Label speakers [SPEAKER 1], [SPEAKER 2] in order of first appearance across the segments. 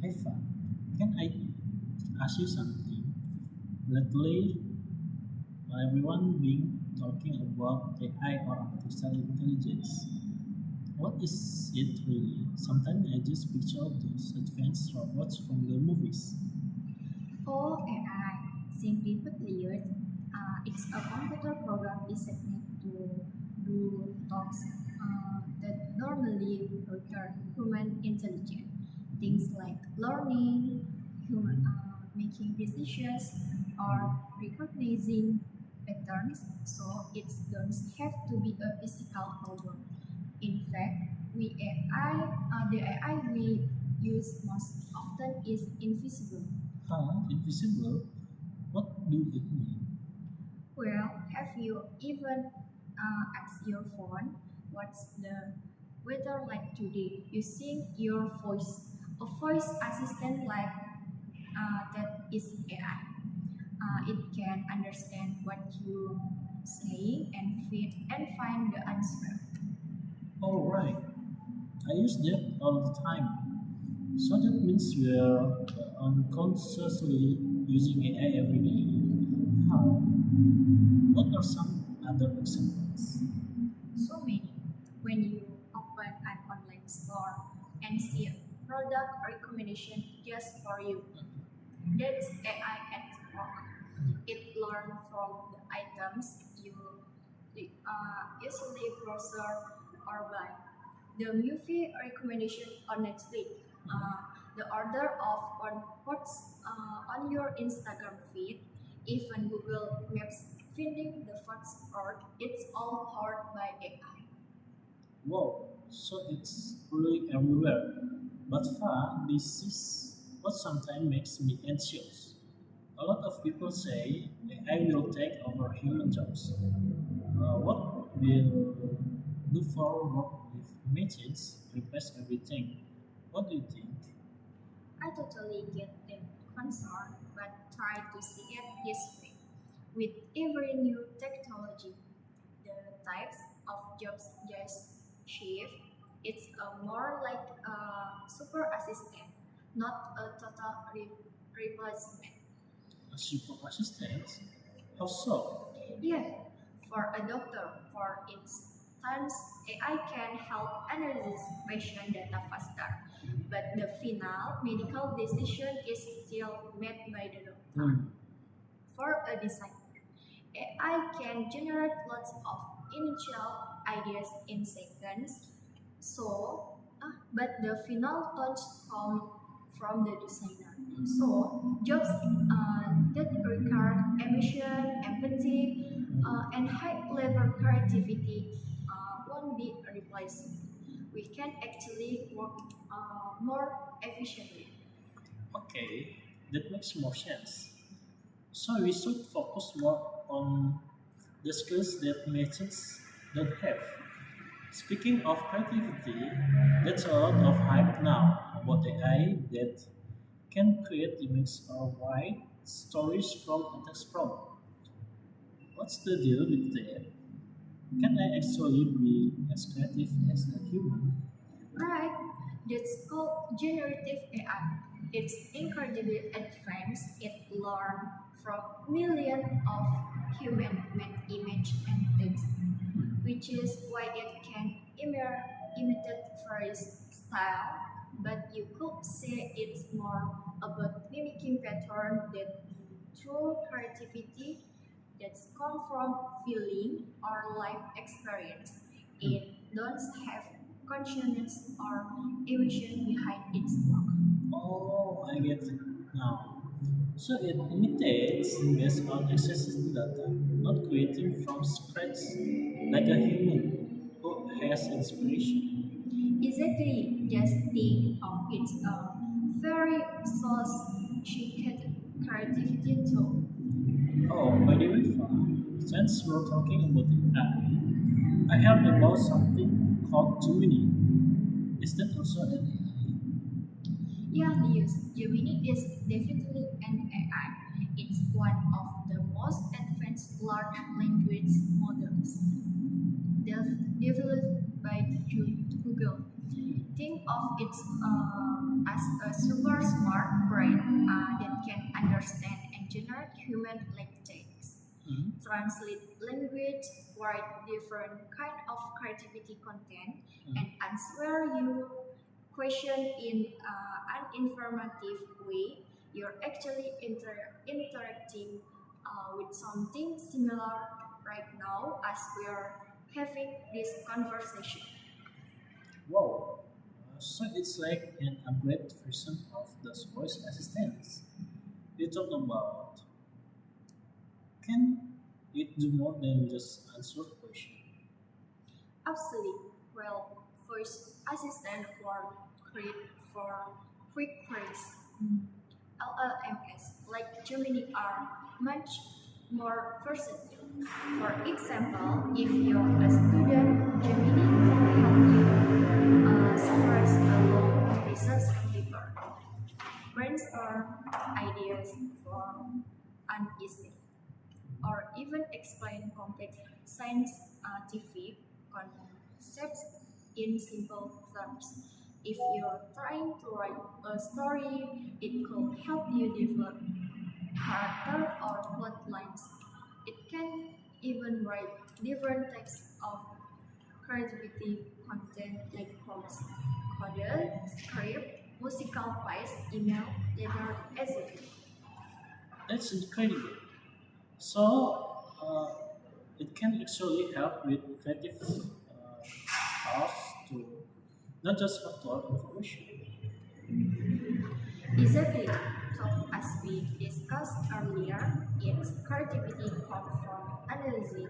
[SPEAKER 1] Hey, Fa, can I ask you something? Lately, everyone been talking about AI or artificial intelligence. What is it really? Sometimes I just picture those advanced robots from the movies.
[SPEAKER 2] Or AI, simply put, it's a computer program designed to do tasks that normally require human intelligence. Things like learning, making decisions, or recognizing patterns, so it doesn't have to be a physical organ. In fact, the AI we use most often is invisible.
[SPEAKER 1] Huh? Invisible? What do it mean?
[SPEAKER 2] Well, have you even asked your phone what's the weather like today using your voice? A voice assistant like that is AI. It can understand what you say and find the answer.
[SPEAKER 1] Oh, right. I use that all the time. So that means we are unconsciously using AI every day. How? What are some other examples?
[SPEAKER 2] So many. When you open an online store and see a product recommendation just for you, that's AI at work. It learns from the items you usually browse or buy. The movie recommendation on Netflix, the order of one posts on your Instagram feed, even Google Maps finding the first word, it's all powered by AI.
[SPEAKER 1] Wow, so it's really everywhere. But far, this is what sometimes makes me anxious. A lot of people say AI will take over human jobs. What will do for work if machines replace everything? What do you think?
[SPEAKER 2] I totally get that concern, but try to see it this way. With every new technology, the types of jobs just shift. It's a more like a super assistant, not a total replacement.
[SPEAKER 1] A super assistant? How so?
[SPEAKER 2] Yeah, for a doctor, for instance, AI can help analyze patient data faster, but the final medical decision is still made by the doctor.
[SPEAKER 1] Hmm.
[SPEAKER 2] For a designer, AI can generate lots of initial ideas in seconds, but the final touch comes from the designer. So jobs that require emotion, empathy, and high-level creativity won't be replaced. We can actually work more efficiently.
[SPEAKER 1] Okay, that makes more sense. So we should focus more on the skills that machines don't have. Speaking of creativity, that's a lot of hype now about AI that can create images or write stories from a text prompt. What's the deal with that? Can I actually be as creative as a human?
[SPEAKER 2] Right, that's called generative AI. It's incredibly advanced. It learns from millions of human-made image and text, which is why it can imitate phrase style. But you could say it's more about mimicking pattern than true creativity that's come from feeling or life experience.
[SPEAKER 1] Hmm.
[SPEAKER 2] It does have consciousness or emotion behind its work.
[SPEAKER 1] Oh, I get it now. So it imitates based on existing data, not creating from scratch like a human who has inspiration.
[SPEAKER 2] Exactly, just think of it a very sophisticated creativity tool.
[SPEAKER 1] Oh, by the way, since we're talking about AI, I heard about something called Gemini. Is that also an AI?
[SPEAKER 2] Yeah, yes, Gemini is definitely an AI. It's one of the most advanced large language models developed by Google. Think of it as a super smart brain that can understand and generate human like text,
[SPEAKER 1] Mhm.
[SPEAKER 2] translate language, write different kind of creativity content, and answer your question in an informative way. You're actually interacting with something similar right now as we are having this conversation.
[SPEAKER 1] Wow. So it's like an upgrade version of those voice assistants you talked about. Can it do more than just answer questions?
[SPEAKER 2] Absolutely. Well, voice assistant were created for quick queries. LLMs like Gemini are much more versatile. For example, if you're a student, Gemini can help you summarize a long research paper, brainstorm ideas for an essay, or even explain complex scientific concepts in simple terms. If you're trying to write a story, it could help you develop character or plot lines. It can even write different types of creativity content like posts, code, script, musical piece, email, letter, etc.
[SPEAKER 1] That's incredible. So it can actually help with creative tasks too, not just factual information.
[SPEAKER 2] Exactly. So, as we discussed earlier, its creativity comes from analyzing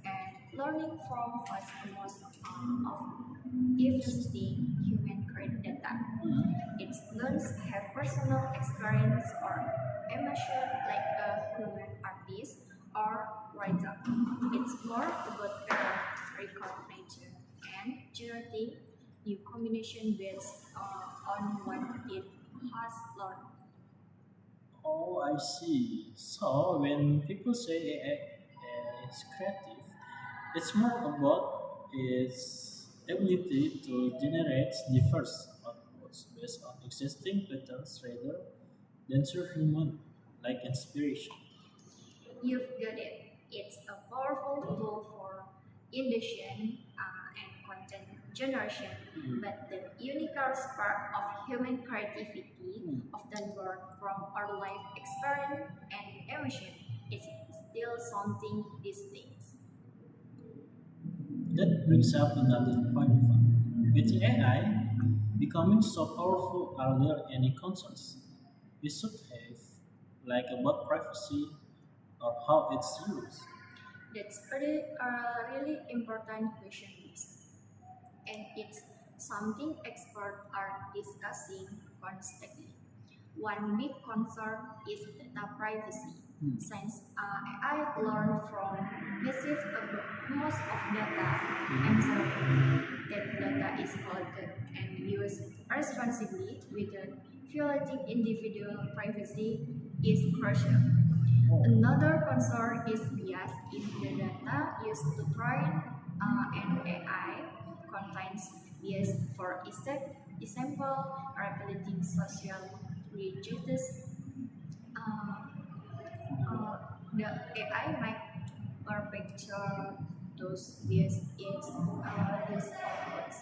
[SPEAKER 2] and learning from vast amounts of existing human created data. Its learns have personal experience or emotion like a human artist or writer. It's more about pattern recognition and generating new combination based on what it has learned.
[SPEAKER 1] Oh, I see. So when people say AI is creative, it's more about its ability to generate diverse outputs based on existing patterns rather than human like inspiration.
[SPEAKER 2] You've got it. It's a powerful tool for induction and content generation, but the unique spark of human creativity, often born from our life experience and emotion, is still something distinct.
[SPEAKER 1] That brings up another point. With AI becoming so powerful, are there any concerns we should have, like about privacy or how it's used?
[SPEAKER 2] That's a really important question, and it's something experts are discussing constantly. One big concern is data privacy. Since AI learn from massive most of data, and so that data is collected and used responsibly without violating individual privacy is crucial. Another concern is bias if the data used to train an AI contains bias for example, replicating social prejudice. Uh, the AI might perpetuate those bias is those outputs.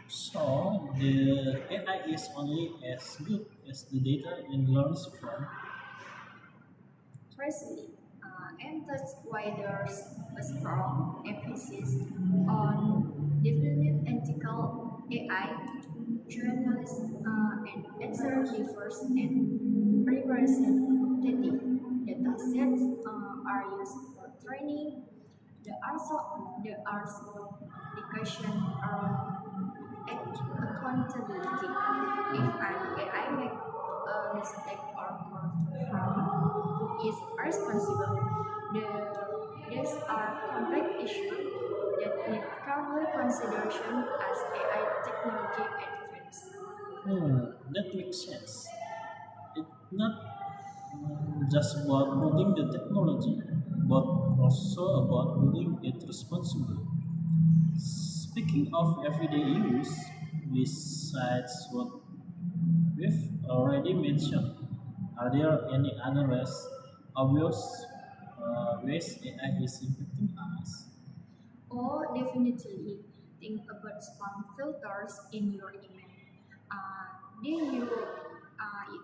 [SPEAKER 1] So the AI is only as good as the data it learns from.
[SPEAKER 2] Precisely, and that's why there's a strong emphasis on developing ethical AI. Journalists and executives and representative data sets are used for training. There are also the question around accountability. If an AI makes a mistake or cause harm, who is responsible? These are complex issues that need careful consideration as AI technology advances.
[SPEAKER 1] That makes sense. It's not just about building the technology, but also about building it responsibly. Speaking of everyday use, Besides what we've already mentioned, are there any other obvious ways AI is impacting us?
[SPEAKER 2] Or definitely think about spam filters in your email.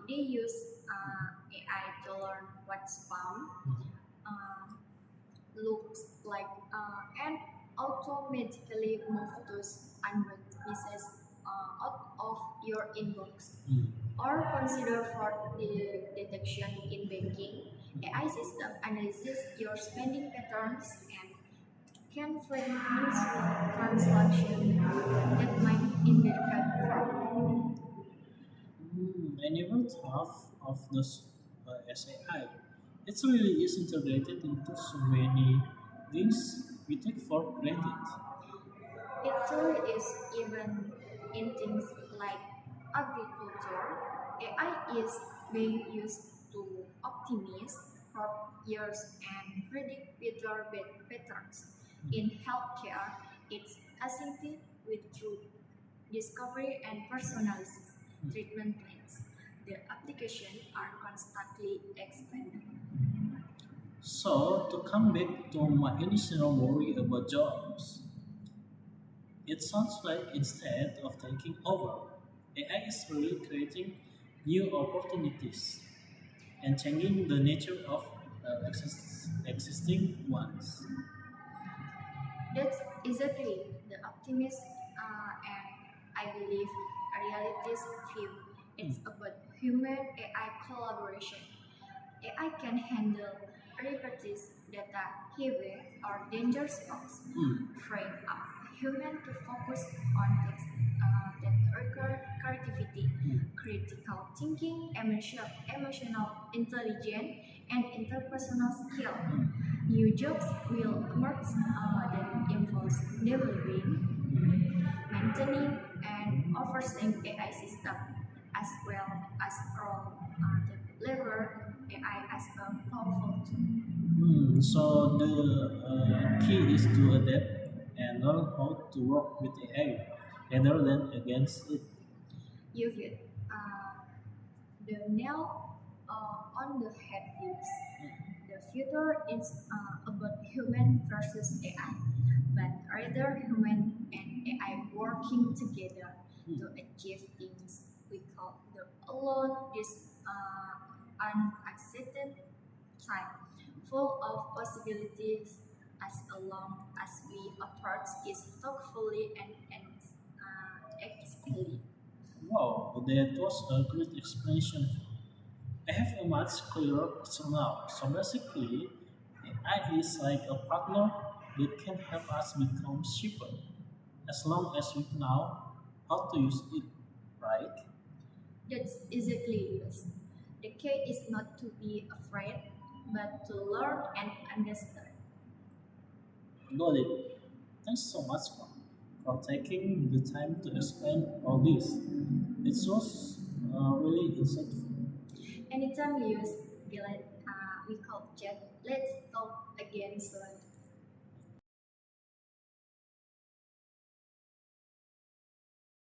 [SPEAKER 2] They use AI to learn what spam uh, looks like and automatically move those unread messages out of your inbox.
[SPEAKER 1] Hmm.
[SPEAKER 2] Or consider fraud detection in banking. AI system analyzes your spending patterns and can flag unusual transactions that might indicate fraud.
[SPEAKER 1] I never thought of this as AI. It really is integrated into so many things we take for granted.
[SPEAKER 2] It truly is even in things like agriculture. AI is being used to optimize crop yields and predict weather patterns. In healthcare, it's assisting with drug discovery and personalized treatment plans. The applications are constantly expanding.
[SPEAKER 1] So, to come back to my initial worry about jobs, it sounds like instead of taking over, AI is really creating new opportunities and changing the nature of existing ones.
[SPEAKER 2] That's exactly the optimist and I believe a reality's view. It's about human AI collaboration. AI can handle repetitive data heavy or dangerous tasks,
[SPEAKER 1] Hmm.
[SPEAKER 2] freeing up human to focus on tasks that require creativity, critical thinking, emotional intelligence, and interpersonal skill. New jobs will emerge that involves developing, maintaining, and overseeing AI system, as well as role that leverage AI as a powerful tool.
[SPEAKER 1] So the key is to adapt and learn how to work with AI rather than against it.
[SPEAKER 2] You hit the nail on the head, Lewis. The future is about human versus AI, but rather human and AI working together to achieve things we call the alone this unaccepted time, full of possibilities as long as we approach it thoughtfully and ethically.
[SPEAKER 1] Wow, that was a great explanation. I have a much clearer picture now. So basically, AI is like a partner that can help us become cheaper as long as we know how to use it, right?
[SPEAKER 2] That's exactly it. The key is not to be afraid, but to learn and understand.
[SPEAKER 1] Got it. Thanks so much for taking the time to explain all this. It was really insightful.
[SPEAKER 2] Anytime you use Gillette, we call chat. Let's talk again soon.